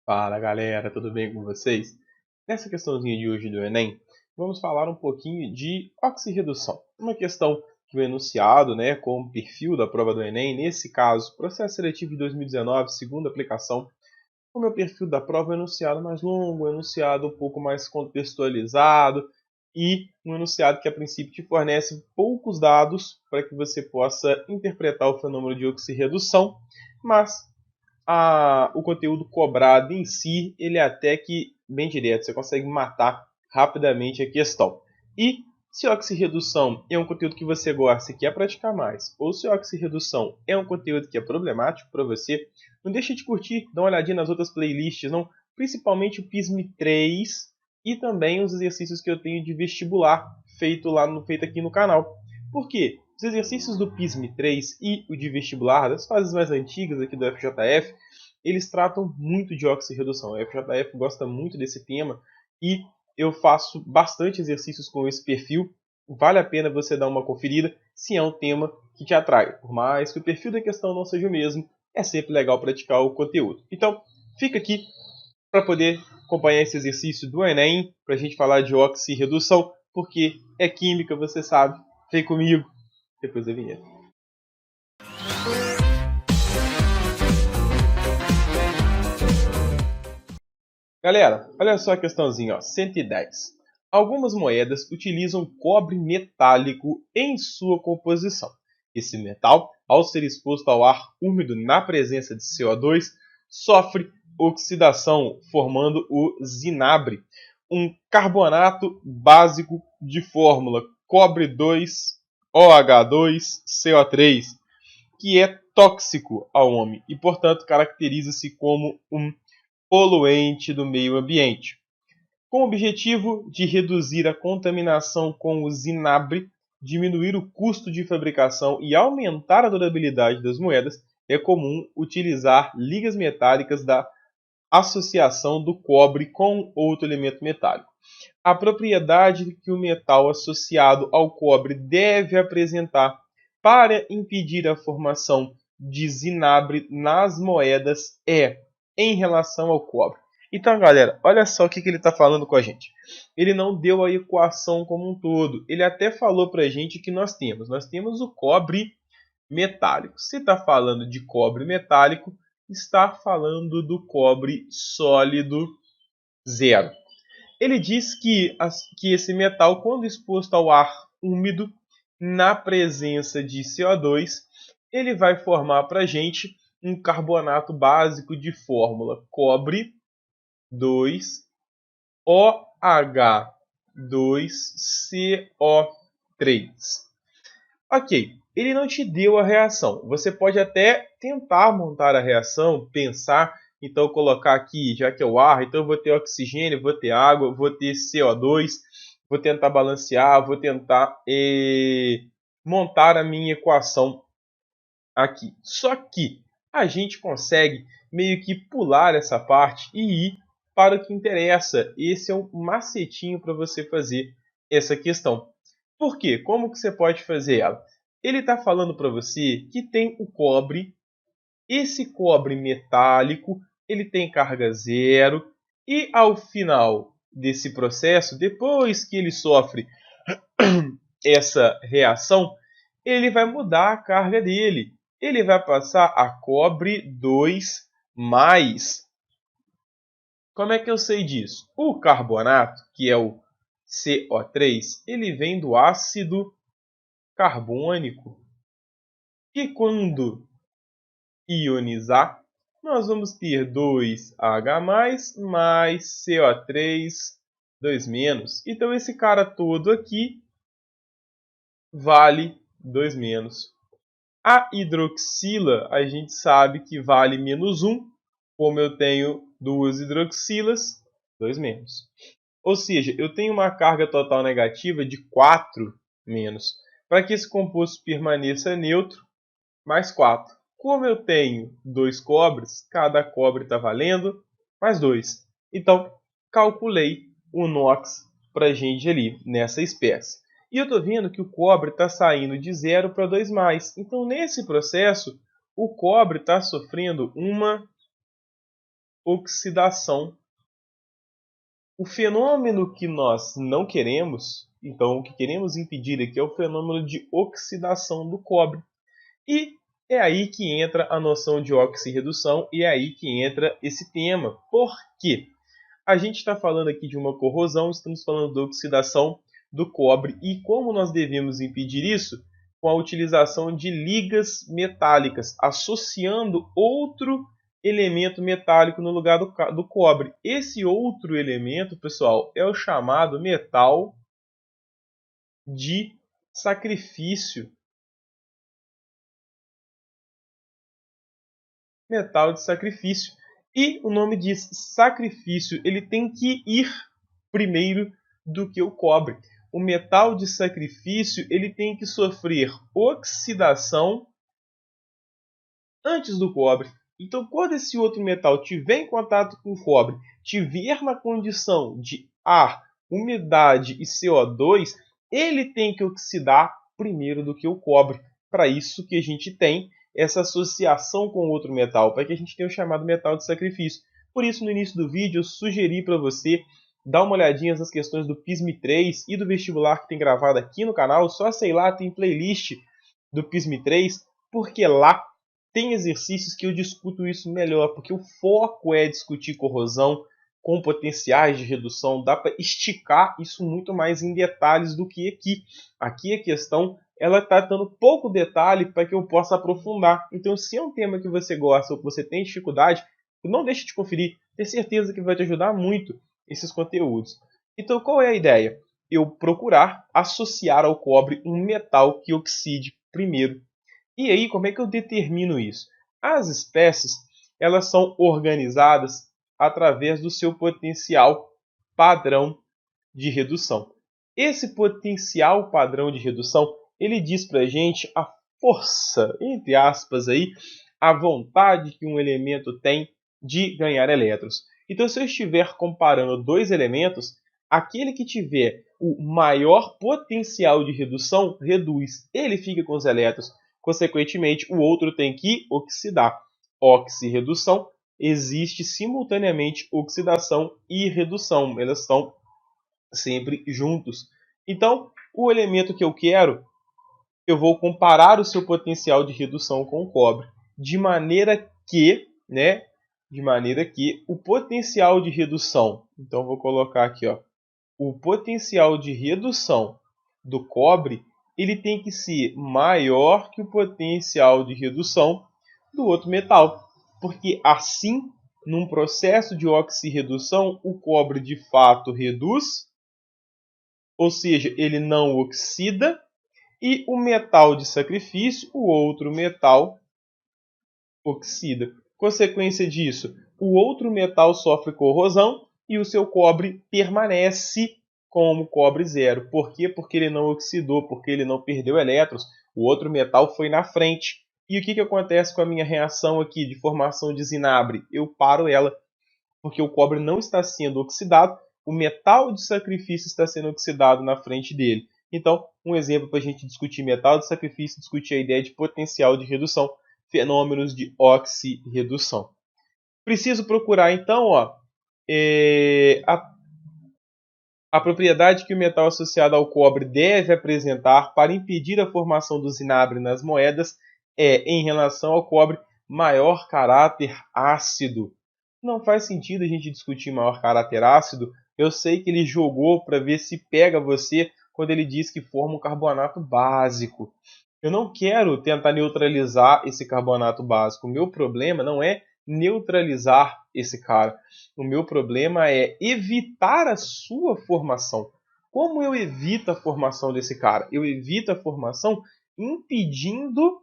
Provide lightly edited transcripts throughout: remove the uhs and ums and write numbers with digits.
Fala galera, tudo bem com vocês? Nessa questãozinha de hoje do Enem, vamos falar um pouquinho de oxirredução. Uma questão que foi enunciado, como perfil da prova do Enem, nesse caso, processo seletivo de 2019, segunda aplicação. Como é o perfil da prova, é um enunciado mais longo, um enunciado um pouco mais contextualizado e um enunciado que a princípio te fornece poucos dados para que você possa interpretar o fenômeno de oxirredução, mas o conteúdo cobrado em si, ele é até que bem direto, você consegue matar rapidamente a questão. E se oxirredução é um conteúdo que você gosta e quer praticar mais, ou se oxirredução é um conteúdo que é problemático para você, não deixe de curtir, dá uma olhadinha nas outras playlists, não? Principalmente o PISM 3 e também os exercícios que eu tenho de vestibular feito aqui no canal. Por quê? Os exercícios do PISM 3 e o de vestibular, das fases mais antigas aqui do FJF, eles tratam muito de oxirredução. O FJF gosta muito desse tema e eu faço bastante exercícios com esse perfil. Vale a pena você dar uma conferida se é um tema que te atrai. Por mais que o perfil da questão não seja o mesmo, é sempre legal praticar o conteúdo. Então, fica aqui para poder acompanhar esse exercício do Enem, para a gente falar de oxirredução, porque é química, você sabe. Vem comigo, depois da vinheta. Galera, olha só a questãozinha, ó, 110. Algumas moedas utilizam cobre metálico em sua composição. Esse metal, ao ser exposto ao ar úmido na presença de CO2, sofre oxidação, formando o zinabre, um carbonato básico de fórmula cobre 2 OH2CO3, que é tóxico ao homem e, portanto, caracteriza-se como um poluente do meio ambiente. Com o objetivo de reduzir a contaminação com o zinabre, diminuir o custo de fabricação e aumentar a durabilidade das moedas, é comum utilizar ligas metálicas da associação do cobre com outro elemento metálico. A propriedade que o metal associado ao cobre deve apresentar para impedir a formação de zinabre nas moedas é em relação ao cobre. Então, galera, olha só o que ele está falando com a gente. Ele não deu a equação como um todo. Ele até falou para a gente que nós temos o cobre metálico. Se está falando de cobre metálico, está falando do cobre sólido zero. Ele diz que esse metal, quando exposto ao ar úmido, na presença de CO2, ele vai formar para a gente um carbonato básico de fórmula cobre 2 OH2CO3. Ok, ele não te deu a reação. Você pode até tentar montar a reação, pensar, então colocar aqui, já que é o ar, então eu vou ter oxigênio, vou ter água, vou ter CO2, vou tentar balancear, vou tentar montar a minha equação aqui. Só que a gente consegue meio que pular essa parte e ir para o que interessa. Esse é um macetinho para você fazer essa questão. Por quê? Como que você pode fazer ela? Ele está falando para você que tem o cobre, esse cobre metálico, ele tem carga zero, e ao final desse processo, depois que ele sofre essa reação, ele vai mudar a carga dele. Ele vai passar a cobre 2 mais. Como é que eu sei disso? O carbonato, que é o CO3, ele vem do ácido carbônico. E quando ionizar, nós vamos ter 2H+, mais CO3, 2-. Então, esse cara todo aqui vale 2-. A hidroxila, a gente sabe que vale -1. Como eu tenho duas hidroxilas, 2-. Ou seja, eu tenho uma carga total negativa de 4-. Para que esse composto permaneça neutro, mais 4. Como eu tenho 2 cobres, cada cobre está valendo mais 2. Então, calculei o NOx para a gente ali, nessa espécie. E eu estou vendo que o cobre está saindo de 0 para 2 mais. Então, nesse processo, o cobre está sofrendo uma oxidação. O fenômeno que nós não queremos, então o que queremos impedir aqui é o fenômeno de oxidação do cobre. E é aí que entra a noção de oxirredução e é aí que entra esse tema. Por quê? A gente está falando aqui de uma corrosão, estamos falando da oxidação do cobre. E como nós devemos impedir isso? Com a utilização de ligas metálicas, associando outro elemento metálico no lugar do cobre. Esse outro elemento, pessoal, é o chamado metal de sacrifício. Metal de sacrifício. E o nome diz sacrifício, ele tem que ir primeiro do que o cobre. O metal de sacrifício ele tem que sofrer oxidação antes do cobre. Então, quando esse outro metal tiver em contato com o cobre, tiver na condição de ar, umidade e CO2, ele tem que oxidar primeiro do que o cobre. Para isso que a gente tem essa associação com outro metal, para que a gente tenha o chamado metal de sacrifício. Por isso, no início do vídeo, eu sugeri para você dar uma olhadinha nas questões do PISM 3 e do vestibular que tem gravado aqui no canal. Só sei lá, tem playlist do PISM 3, porque lá tem exercícios que eu discuto isso melhor, porque o foco é discutir corrosão com potenciais de redução. Dá para esticar isso muito mais em detalhes do que aqui. Aqui a questão ela está dando pouco detalhe para que eu possa aprofundar. Então, se é um tema que você gosta ou que você tem dificuldade, não deixe de conferir. Tenho certeza que vai te ajudar muito esses conteúdos. Então, qual é a ideia? Eu procurar associar ao cobre um metal que oxide primeiro. E aí, como é que eu determino isso? As espécies, elas são organizadas através do seu potencial padrão de redução. Esse potencial padrão de redução, ele diz para a gente a força, entre aspas, aí, a vontade que um elemento tem de ganhar elétrons. Então, se eu estiver comparando dois elementos, aquele que tiver o maior potencial de redução, reduz. Ele fica com os elétrons. Consequentemente, o outro tem que oxidar. Oxirredução, existe simultaneamente oxidação e redução. Elas estão sempre juntos. Então, o elemento que eu quero, eu vou comparar o seu potencial de redução com o cobre, de maneira que o potencial de redução, então vou colocar aqui, o potencial de redução do cobre, ele tem que ser maior que o potencial de redução do outro metal, porque assim, num processo de oxirredução, o cobre de fato reduz, ou seja, ele não oxida, e o metal de sacrifício, o outro metal, oxida. Consequência disso, o outro metal sofre corrosão e o seu cobre permanece como cobre zero. Por quê? Porque ele não oxidou, porque ele não perdeu elétrons. O outro metal foi na frente. E o que acontece com a minha reação aqui de formação de zinabre? Eu paro ela, porque o cobre não está sendo oxidado, o metal de sacrifício está sendo oxidado na frente dele. Então, um exemplo para a gente discutir metal de sacrifício, discutir a ideia de potencial de redução, fenômenos de oxirredução. Preciso procurar, então, a propriedade que o metal associado ao cobre deve apresentar para impedir a formação do zinabre nas moedas é, em relação ao cobre, maior caráter ácido. Não faz sentido a gente discutir maior caráter ácido. Eu sei que ele jogou para ver se pega você quando ele diz que forma um carbonato básico. Eu não quero tentar neutralizar esse carbonato básico. O meu problema não é neutralizar esse cara. O meu problema é evitar a sua formação. Como eu evito a formação desse cara? Eu evito a formação impedindo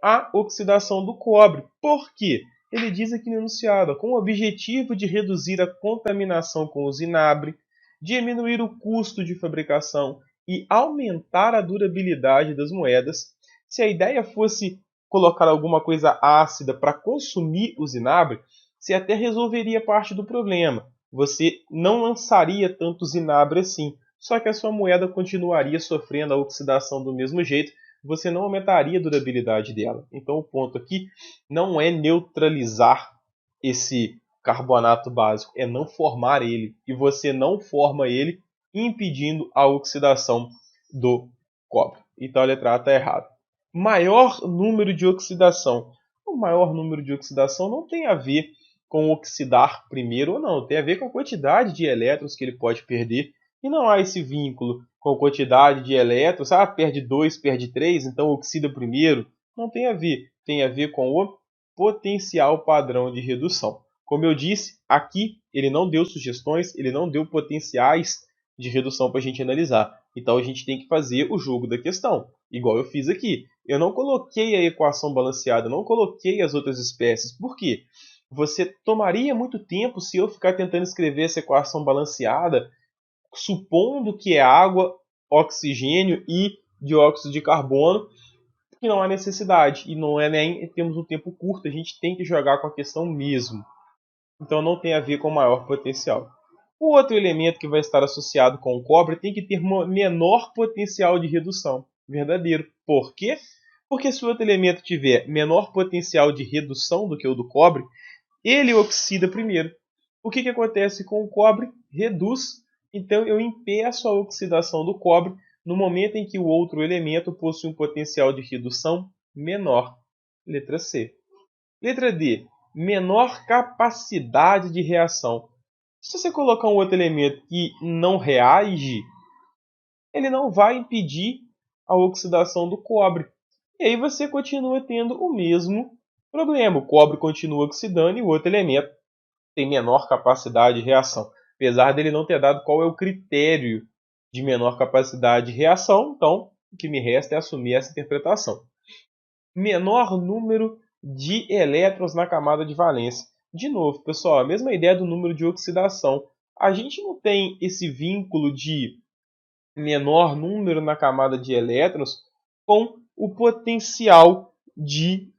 a oxidação do cobre. Por quê? Ele diz aqui no enunciado, com o objetivo de reduzir a contaminação com o zinabre, diminuir o custo de fabricação e aumentar a durabilidade das moedas. Se a ideia fosse colocar alguma coisa ácida para consumir o zinabre, você até resolveria parte do problema. Você não lançaria tanto zinabre assim, só que a sua moeda continuaria sofrendo a oxidação do mesmo jeito, você não aumentaria a durabilidade dela. Então o ponto aqui não é neutralizar esse carbonato básico é não formar ele, e você não forma ele, impedindo a oxidação do cobre. Então a letra A está errada. Maior número de oxidação. O maior número de oxidação não tem a ver com oxidar primeiro ou não, tem a ver com a quantidade de elétrons que ele pode perder, e não há esse vínculo com a quantidade de elétrons, perde 2, perde 3, então oxida primeiro. Não tem a ver com o potencial padrão de redução. Como eu disse, aqui ele não deu sugestões, ele não deu potenciais de redução para a gente analisar. Então a gente tem que fazer o jogo da questão, igual eu fiz aqui. Eu não coloquei a equação balanceada, não coloquei as outras espécies. Por quê? Você tomaria muito tempo se eu ficar tentando escrever essa equação balanceada, supondo que é água, oxigênio e dióxido de carbono, que não há necessidade. E não é nem temos um tempo curto, a gente tem que jogar com a questão mesmo. Então não tem a ver com maior potencial. O outro elemento que vai estar associado com o cobre tem que ter menor potencial de redução. Verdadeiro. Por quê? Porque se o outro elemento tiver menor potencial de redução do que o do cobre, ele oxida primeiro. O que acontece com o cobre? Reduz. Então eu impeço a oxidação do cobre no momento em que o outro elemento possui um potencial de redução menor. Letra C. Letra D. Menor capacidade de reação. Se você colocar um outro elemento que não reage, ele não vai impedir a oxidação do cobre. E aí você continua tendo o mesmo problema. O cobre continua oxidando e o outro elemento tem menor capacidade de reação. Apesar dele não ter dado qual é o critério de menor capacidade de reação, então o que me resta é assumir essa interpretação. Menor número de elétrons na camada de valência. De novo, pessoal, a mesma ideia do número de oxidação. A gente não tem esse vínculo de menor número na camada de elétrons com o potencial de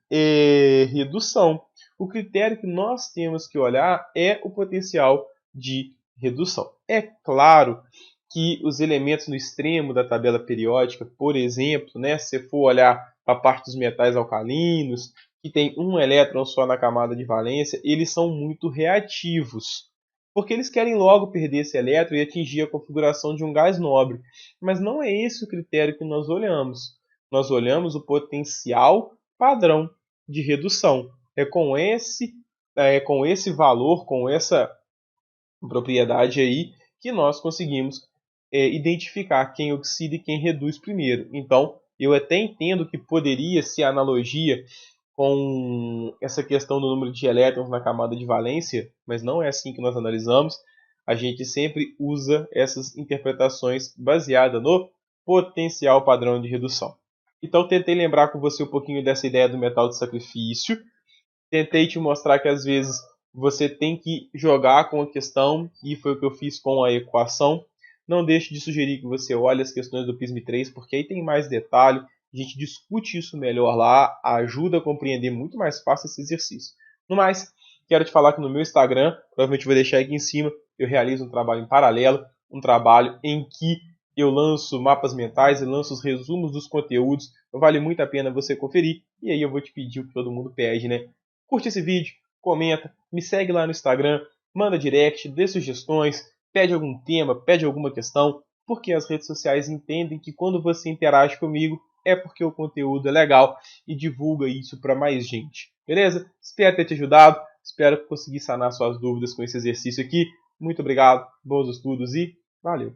redução. O critério que nós temos que olhar é o potencial de redução. É claro que os elementos no extremo da tabela periódica, por exemplo, se você for olhar para a parte dos metais alcalinos, que tem um elétron só na camada de valência, eles são muito reativos, porque eles querem logo perder esse elétron e atingir a configuração de um gás nobre. Mas não é esse o critério que nós olhamos. Nós olhamos o potencial padrão de redução. É com esse valor, com essa propriedade aí, que nós conseguimos identificar quem oxida e quem reduz primeiro. Então, eu até entendo que poderia ser analogia com essa questão do número de elétrons na camada de valência, mas não é assim que nós analisamos. A gente sempre usa essas interpretações baseadas no potencial padrão de redução. Então, tentei lembrar com você um pouquinho dessa ideia do metal de sacrifício. Tentei te mostrar que às vezes você tem que jogar com a questão, e foi o que eu fiz com a equação. Não deixe de sugerir que você olhe as questões do PISM 3, porque aí tem mais detalhe. A gente discute isso melhor lá, ajuda a compreender muito mais fácil esse exercício. No mais, quero te falar que no meu Instagram, provavelmente vou deixar aqui em cima, eu realizo um trabalho em paralelo, um trabalho em que eu lanço mapas mentais e lanço os resumos dos conteúdos. Vale muito a pena você conferir. E aí eu vou te pedir o que todo mundo pede, né? Curte esse vídeo, comenta, me segue lá no Instagram, manda direct, dê sugestões, pede algum tema, pede alguma questão, porque as redes sociais entendem que quando você interage comigo é porque o conteúdo é legal e divulga isso para mais gente. Beleza? Espero ter te ajudado, espero conseguir sanar suas dúvidas com esse exercício aqui. Muito obrigado, bons estudos e valeu!